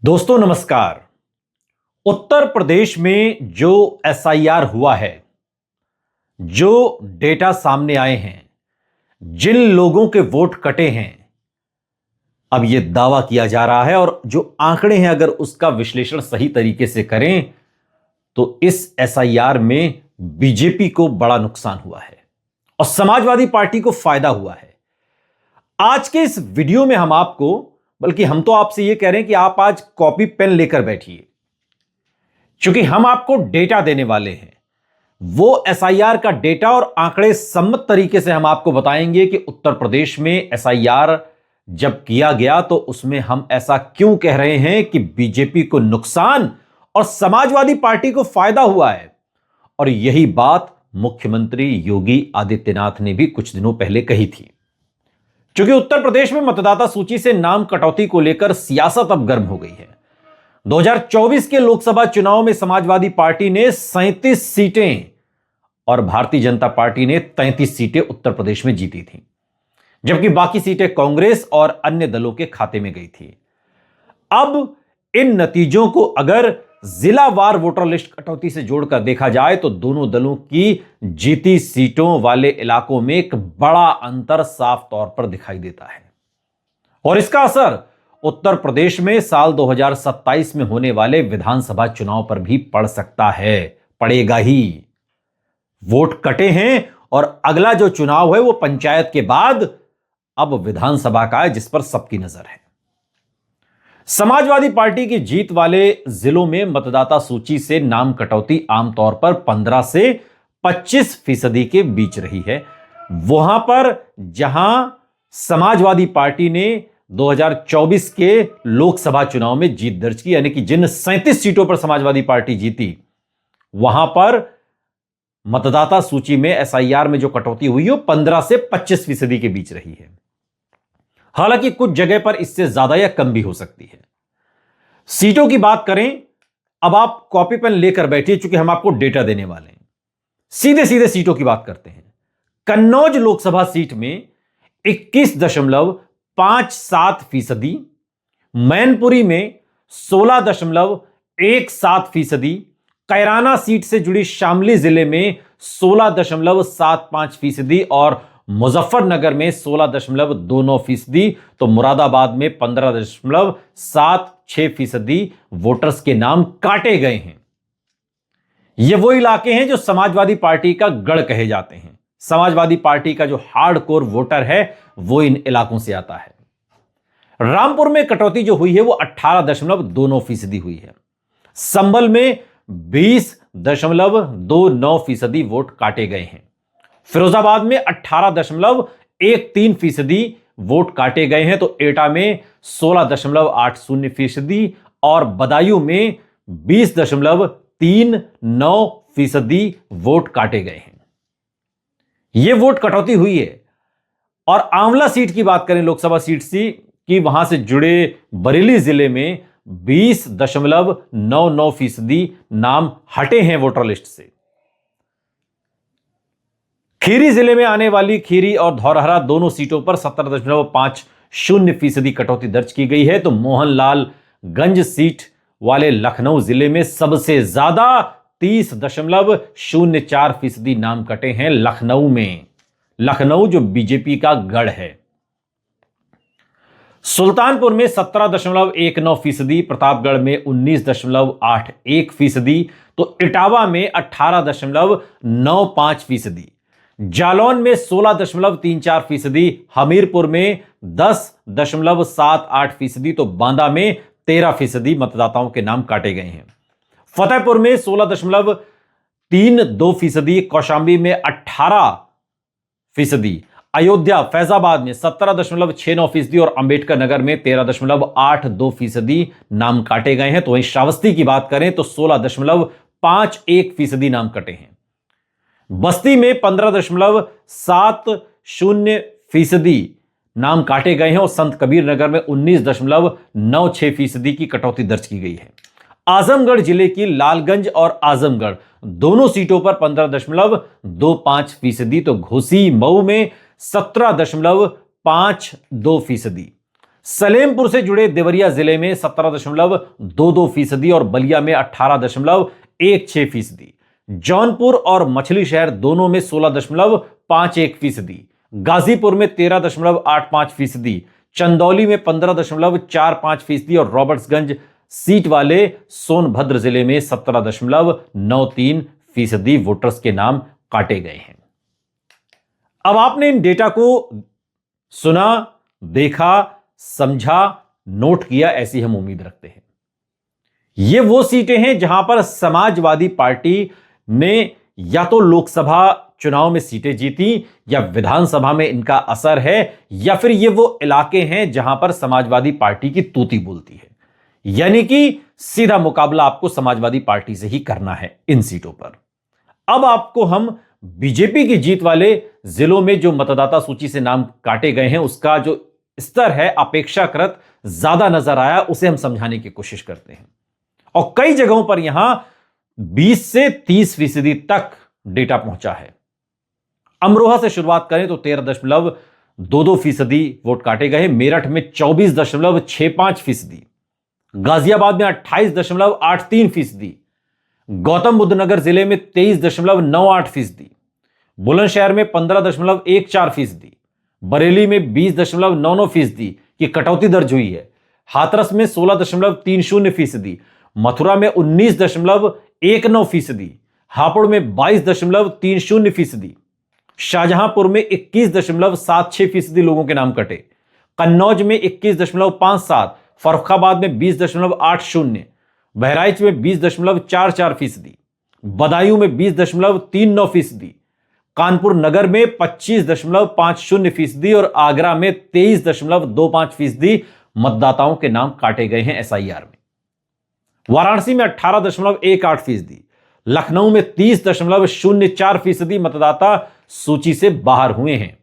दोस्तों नमस्कार। उत्तर प्रदेश में जो एसआईआर हुआ है, जो डेटा सामने आए हैं, जिन लोगों के वोट कटे हैं, अब यह दावा किया जा रहा है और जो आंकड़े हैं अगर उसका विश्लेषण सही तरीके से करें तो इस एसआईआर में बीजेपी को बड़ा नुकसान हुआ है और समाजवादी पार्टी को फायदा हुआ है। आज के इस वीडियो में हम आपको, बल्कि हम तो आपसे यह कह रहे हैं कि आप आज कॉपी पेन लेकर बैठिए, क्योंकि हम आपको डेटा देने वाले हैं। वो एसआईआर का डेटा और आंकड़े सम्मत तरीके से हम आपको बताएंगे कि उत्तर प्रदेश में एसआईआर जब किया गया तो उसमें हम ऐसा क्यों कह रहे हैं कि बीजेपी को नुकसान और समाजवादी पार्टी को फायदा हुआ है। और यही बात मुख्यमंत्री योगी आदित्यनाथ ने भी कुछ दिनों पहले कही थी। क्योंकि उत्तर प्रदेश में मतदाता सूची से नाम कटौती को लेकर सियासत अब गर्म हो गई है। 2024 के लोकसभा चुनाव में समाजवादी पार्टी ने 37 सीटें और भारतीय जनता पार्टी ने 33 सीटें उत्तर प्रदेश में जीती थीं, जबकि बाकी सीटें कांग्रेस और अन्य दलों के खाते में गई थी। अब इन नतीजों को अगर जिलावार वोटर लिस्ट कटौती से जोड़कर देखा जाए तो दोनों दलों की जीती सीटों वाले इलाकों में एक बड़ा अंतर साफ तौर पर दिखाई देता है। और इसका असर उत्तर प्रदेश में साल 2027 में होने वाले विधानसभा चुनाव पर भी पड़ सकता है, पड़ेगा ही। वोट कटे हैं और अगला जो चुनाव है वो पंचायत के बाद अब विधानसभा का है, जिस पर सबकी नजर है। समाजवादी पार्टी की जीत वाले जिलों में मतदाता सूची से नाम कटौती आमतौर पर 15 से 25% के बीच रही है। वहां पर जहां समाजवादी पार्टी ने 2024 के लोकसभा चुनाव में जीत दर्ज की, यानी कि जिन 37 सीटों पर समाजवादी पार्टी जीती, वहां पर मतदाता सूची में एसआईआर में जो कटौती हुई है 15 से 25% के बीच रही है। हालांकि कुछ जगह पर इससे ज्यादा या कम भी हो सकती है। सीटों की बात करें, अब आप कॉपी पेन लेकर बैठिए, चूंकि हम आपको डेटा देने वाले हैं। सीधे सीधे सीटों की बात करते हैं। कन्नौज लोकसभा सीट में 21.57%, मैनपुरी में 16.17%, कैराना सीट से जुड़ी शामली जिले में 16.75% और मुजफ्फरनगर में 16.29%, तो मुरादाबाद में 15.76% वोटर्स के नाम काटे गए हैं। ये वो इलाके हैं जो समाजवादी पार्टी का गढ़ कहे जाते हैं। समाजवादी पार्टी का जो हार्डकोर वोटर है वो इन इलाकों से आता है। रामपुर में कटौती जो हुई है वो 18.29% हुई है। संभल में 20.29% वोट काटे गए हैं। फिरोजाबाद में 18.13% वोट काटे गए हैं, तो एटा में 16.80% और बदायूं में 20.39% वोट काटे गए हैं। यह वोट कटौती हुई है। और आंवला सीट की बात करें, लोकसभा सीट की, वहां से जुड़े बरेली जिले में 20.99% नाम हटे हैं वोटर लिस्ट से। खीरी जिले में आने वाली खीरी और धौरहरा दोनों सीटों पर 17.50% कटौती दर्ज की गई है, तो मोहनलालगंज सीट वाले लखनऊ जिले में सबसे ज्यादा 30.04% नाम कटे हैं लखनऊ में। लखनऊ जो बीजेपी का गढ़ है। सुल्तानपुर में 17.19%, प्रतापगढ़ में 19.81%, तो इटावा में 18.95%, जालौन में 16.34%, हमीरपुर में 10.78%, तो बांदा में 13% मतदाताओं के नाम काटे गए हैं। फतेहपुर में 16.32%, कौशांबी में 18%, अयोध्या फैजाबाद में 17.69% और अंबेडकर नगर में 13.82% नाम काटे गए हैं। तो वहीं श्रावस्ती की बात करें तो 16.51% नाम कटे हैं। बस्ती में 15.70% नाम काटे गए हैं और संत कबीर नगर में 19.96% की कटौती दर्ज की गई है। आजमगढ़ जिले की लालगंज और आजमगढ़ दोनों सीटों पर 15.25%, तो घोसी मऊ में 17.52%, सलेमपुर से जुड़े देवरिया जिले में 17.22% और बलिया में 18.16%। जौनपुर और मछली शहर दोनों में 16.51%। गाजीपुर में 13.85%। चंदौली में 15.45% और रॉबर्ट्सगंज सीट वाले सोनभद्र जिले में 17.93% वोटर्स के नाम काटे गए हैं। अब आपने इन डेटा को सुना, देखा, समझा, नोट किया, ऐसी हम उम्मीद रखते हैं। ये वो सीटें हैं जहां पर समाजवादी पार्टी ने या तो लोकसभा चुनाव में सीटें जीती या विधानसभा में इनका असर है, या फिर ये वो इलाके हैं जहां पर समाजवादी पार्टी की तूती बोलती है। यानी कि सीधा मुकाबला आपको समाजवादी पार्टी से ही करना है इन सीटों पर। अब आपको हम बीजेपी की जीत वाले जिलों में जो मतदाता सूची से नाम काटे गए हैं उसका जो स्तर है अपेक्षाकृत ज्यादा नजर आया, उसे हम समझाने की कोशिश करते हैं। और कई जगहों पर यहां 20 से 30% तक डेटा पहुंचा है। अमरोहा से शुरुआत करें तो 13.22% वोट काटे गए। मेरठ में 24.65%। गाजियाबाद में 28.83%। गौतम बुद्ध नगर जिले में 23.98%। बुलंदशहर में 15.14%। बरेली में 20.99% की कटौती दर्ज हुई है। हाथरस में 16.30%। मथुरा में 19.19%। हापुड़ में 22.30%। शाहजहांपुर में 21.76% लोगों के नाम कटे। कन्नौज में 21.57%। फर्रुखाबाद में 20.80%। बहराइच में 20.44%। बदायूं में 20.39%। कानपुर नगर में 25.50% और आगरा में 23.25% मतदाताओं के नाम काटे गए हैं एसआईआर में। वाराणसी में 18.18%। लखनऊ में 30.04% मतदाता सूची से बाहर हुए हैं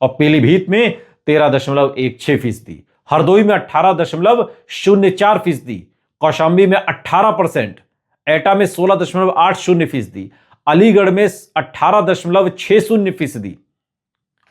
और पीलीभीत में 13.16%। हरदोई में 18.04%। कौशाम्बी में 18%। एटा में 16.80%। अलीगढ़ में 18.60%।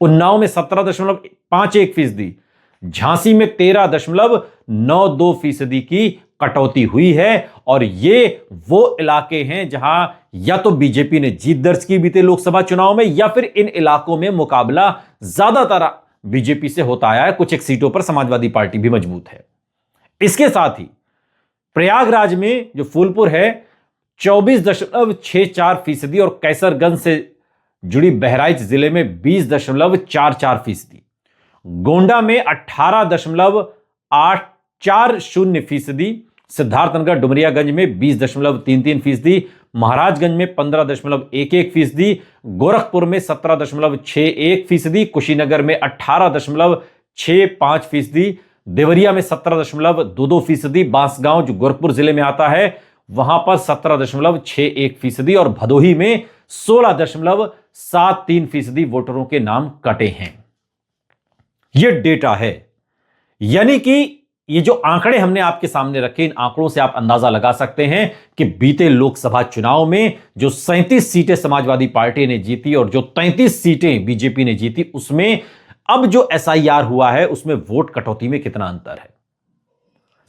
उन्नाव में 17.51%। झांसी में 13.92% की कटौती हुई है। और ये वो इलाके हैं जहां या तो बीजेपी ने जीत दर्ज की बीते लोकसभा चुनाव में, या फिर इन इलाकों में मुकाबला ज्यादातर बीजेपी से होता आया है। कुछ एक सीटों पर समाजवादी पार्टी भी मजबूत है। इसके साथ ही प्रयागराज में जो फूलपुर है 24.64% और कैसरगंज से जुड़ी बहराइच जिले में 20.44%। गोंडा में 18.840%। सिद्धार्थनगर डुमरियागंज में 20.33%। महाराजगंज में 15.11%। गोरखपुर में 17.61%। कुशीनगर में 18.65%। देवरिया में 17.22%। बांसगांव जो गोरखपुर जिले में आता है वहां पर 17.61% और भदोही में 16.73% वोटरों के नाम कटे हैं। यह डेटा है, यानी कि ये जो आंकड़े हमने आपके सामने रखे, इन आंकड़ों से आप अंदाजा लगा सकते हैं कि बीते लोकसभा चुनाव में जो 37 सीटें समाजवादी पार्टी ने जीती और जो 33 सीटें बीजेपी ने जीती, उसमें अब जो एसआईआर हुआ है उसमें वोट कटौती में कितना अंतर है।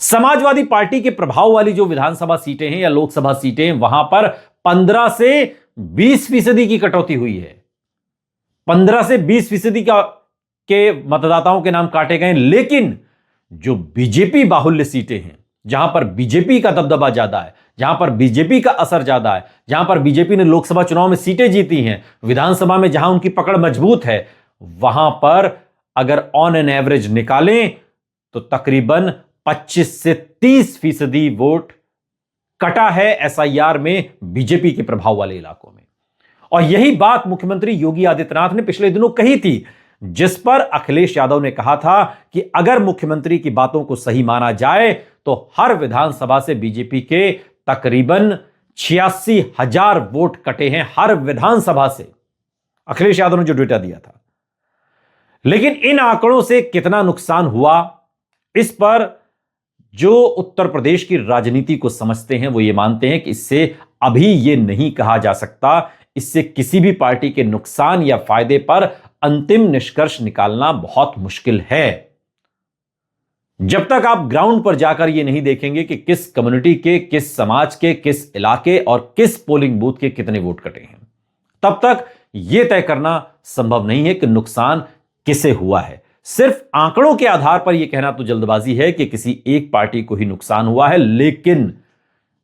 समाजवादी पार्टी के प्रभाव वाली जो विधानसभा सीटें हैं या लोकसभा सीटें, वहां पर 15 से 20% की कटौती हुई है। 15 से 20% के मतदाताओं के नाम काटे गए। लेकिन जो बीजेपी बाहुल्य सीटें हैं, जहां पर बीजेपी का दबदबा ज्यादा है, जहां पर बीजेपी का असर ज्यादा है, जहां पर बीजेपी ने लोकसभा चुनाव में सीटें जीती हैं, विधानसभा में जहां उनकी पकड़ मजबूत है, वहां पर अगर ऑन एन एवरेज निकालें तो तकरीबन 25 से 30% वोट कटा है एसआईआर में बीजेपी के प्रभाव वाले इलाकों में। और यही बात मुख्यमंत्री योगी आदित्यनाथ ने पिछले दिनों कही थी, जिस पर अखिलेश यादव ने कहा था कि अगर मुख्यमंत्री की बातों को सही माना जाए तो हर विधानसभा से बीजेपी के तकरीबन 86,000 वोट कटे हैं, हर विधानसभा से। अखिलेश यादव ने जो डेटा दिया था। लेकिन इन आंकड़ों से कितना नुकसान हुआ, इस पर जो उत्तर प्रदेश की राजनीति को समझते हैं वो ये मानते हैं कि इससे अभी ये नहीं कहा जा सकता, इससे किसी भी पार्टी के नुकसान या फायदे पर अंतिम निष्कर्ष निकालना बहुत मुश्किल है। जब तक आप ग्राउंड पर जाकर यह नहीं देखेंगे कि किस कम्युनिटी के, किस समाज के, किस इलाके और किस पोलिंग बूथ के कितने वोट कटे हैं, तब तक यह तय करना संभव नहीं है कि नुकसान किसे हुआ है। सिर्फ आंकड़ों के आधार पर यह कहना तो जल्दबाजी है कि किसी एक पार्टी को ही नुकसान हुआ है, लेकिन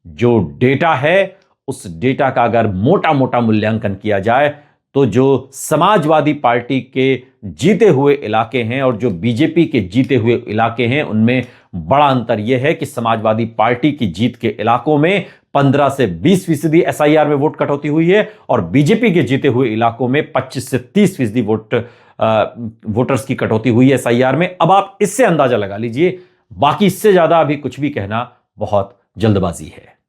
जो डेटा है उस डेटा का अगर मोटा मोटा मूल्यांकन किया जाए तो जो समाजवादी पार्टी के जीते हुए इलाके हैं और जो बीजेपी के जीते हुए इलाके हैं, उनमें बड़ा अंतर यह है कि समाजवादी पार्टी की जीत के इलाकों में 15 से 20% एसआईआर में वोट कटौती हुई है और बीजेपी के जीते हुए इलाकों में 25 से 30% वोटर्स की कटौती हुई है एसआईआर में। अब आप इससे अंदाजा लगा लीजिए, बाकी इससे ज्यादा अभी कुछ भी कहना बहुत जल्दबाजी है।